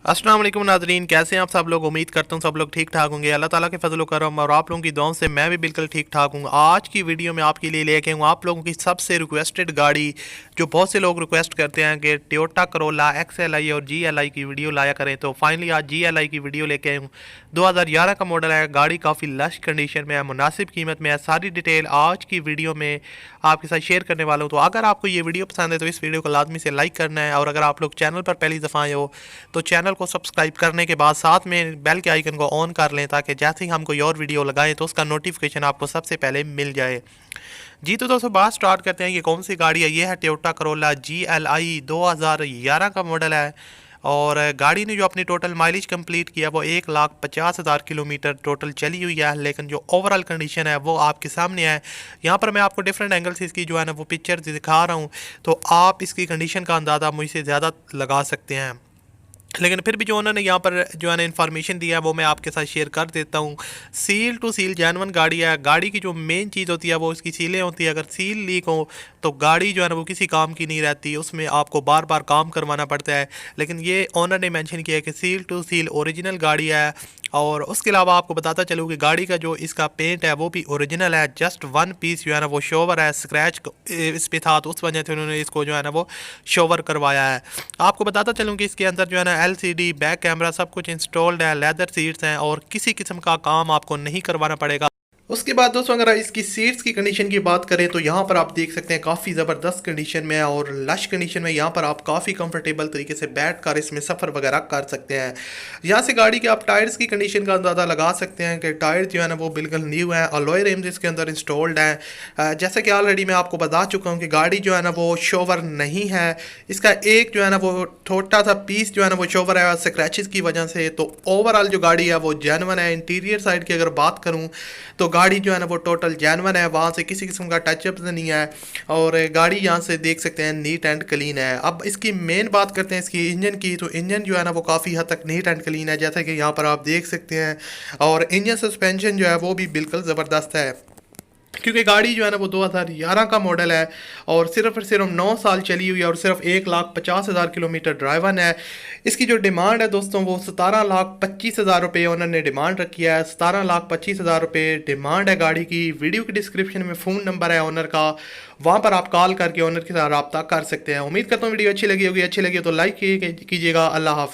अस्सलाम वालेकुम नाजरीन, कैसे हैं आप सब लोग। उम्मीद करता हूँ सब लोग ठीक ठाक होंगे। अल्लाह ताला के फजल करम और आप लोगों की दुआओं से मैं भी बिल्कुल ठीक ठाक हूँ। आज की वीडियो में आपके लिए लेके हूँ आप लोगों की सबसे रिक्वेस्टेड गाड़ी, जो बहुत से लोग रिक्वेस्ट करते हैं कि टोयोटा करोला XLI और GLI की वीडियो लाया करें। तो फाइनली आज GLI की वीडियो लेके आया हूँ। 2011 का मॉडल है, गाड़ी काफ़ी लश कंडीशन में है, मुनासिब कीमत में है। सारी डिटेल आज की वीडियो में आपके साथ शेयर करने वाला हूँ। तो अगर आपको ये वीडियो पसंद है तो इस वीडियो को लाजमी से लाइक करना है, और अगर आप लोग चैनल पर पहली दफ़ा आए हो तो चैनल को सब्सक्राइब करने के बाद साथ में बेल के आइकन को ऑन कर लें, ताकि जैसे ही हम कोई और वीडियो लगाएं तो उसका नोटिफिकेशन आपको सबसे पहले मिल जाए। जी तो दोस्तों बात स्टार्ट करते हैं। ये कौन सी गाड़ी है? ये है टोयोटा करोला GLI, 2011 का मॉडल है। और गाड़ी ने जो अपनी टोटल माइलेज कंप्लीट किया वो 1,50,000 किलोमीटर टोटल चली हुई है। लेकिन जो ओवरऑल कंडीशन है वो आपके सामने है। यहाँ पर मैं आपको डिफरेंट एंगल से इसकी जो है ना वो पिक्चर दिखा रहा हूँ, तो आप इसकी कंडीशन का अंदाज़ा मुझसे ज़्यादा लगा सकते हैं। लेकिन फिर भी जो उन्होंने यहाँ पर जो है ना इन्फॉर्मेशन दिया है वो मैं आपके साथ शेयर कर देता हूँ। सील टू सील जेन्युइन गाड़ी है। गाड़ी की जो मेन चीज़ होती है वो उसकी सीलें होती है। अगर सील लीक हो तो गाड़ी जो है ना वो किसी काम की नहीं रहती, उसमें आपको बार बार काम करवाना पड़ता है। लेकिन ये ओनर ने मेंशन किया है कि सील टू सील ओरिजिनल गाड़ी है। और उसके अलावा आपको बताता चलूँ कि गाड़ी का जो इसका पेंट है वो भी ओरिजिनल है। जस्ट वन पीस जो है ना वो शोवर है, स्क्रैच इस पे था तो उस वजह से उन्होंने इसको जो है ना वो शोवर करवाया है। आपको बताता चलूँ कि इसके अंदर जो है ना LCD बैक कैमरा सब कुछ इंस्टॉल्ड है, लेदर सीट्स हैं और किसी किस्म का काम आपको नहीं करवाना पड़ेगा। उसके बाद दोस्तों अगर इसकी सीट्स की कंडीशन की बात करें तो यहाँ पर आप देख सकते हैं काफ़ी ज़बरदस्त कंडीशन में है और लश कंडीशन में। यहाँ पर आप काफ़ी कंफर्टेबल तरीके से बैठ कर इसमें सफ़र वगैरह कर सकते हैं। यहाँ से गाड़ी के आप टायर्स की कंडीशन का अंदाज़ा लगा सकते हैं कि टायर जो है ना वो बिल्कुल न्यू है। अलॉय रिम्स इसके अंदर इंस्टॉल्ड हैं। जैसा कि ऑलरेडी मैं आपको बता चुका हूँ कि गाड़ी जो है ना वो शोवर नहीं है। इसका एक जो है ना वो छोटा सा पीस जो है ना वो शोवर है स्क्रैचेस की वजह से। तो ओवरऑल जो गाड़ी है वो जेन्युइन है। इंटीरियर साइड की अगर बात करूँ तो गाड़ी जो है ना वो टोटल जेन्युइन है, वहाँ से किसी किस्म का टचअप नहीं है। और गाड़ी यहाँ से देख सकते हैं नीट एंड क्लीन है। अब इसकी मेन बात करते हैं इसकी इंजन की, तो इंजन जो है ना वो काफ़ी हद तक नीट एंड क्लीन है, जैसा कि यहाँ पर आप देख सकते हैं। और इंजन सस्पेंशन जो है वो भी बिल्कुल ज़बरदस्त है, क्योंकि गाड़ी जो है ना वो 2011 का मॉडल है और सिर्फ 9 साल चली हुई है और सिर्फ 1,50,000 किलोमीटर ड्राइवन है। इसकी जो डिमांड है दोस्तों वो 17,25,000 रुपये उन्होंने डिमांड रखी है। 17,25,000 रुपये डिमांड है गाड़ी की। वीडियो की डिस्क्रिप्शन में फ़ोन नंबर है ओनर का, वहाँ पर आप कॉल करके ओनर के साथ रब्ता कर सकते हैं। उम्मीद करता हूँ वीडियो अच्छी लगी होगी। अच्छी लगी हो तो लाइक कीजिएगा। अल्लाह हाफ़िज़।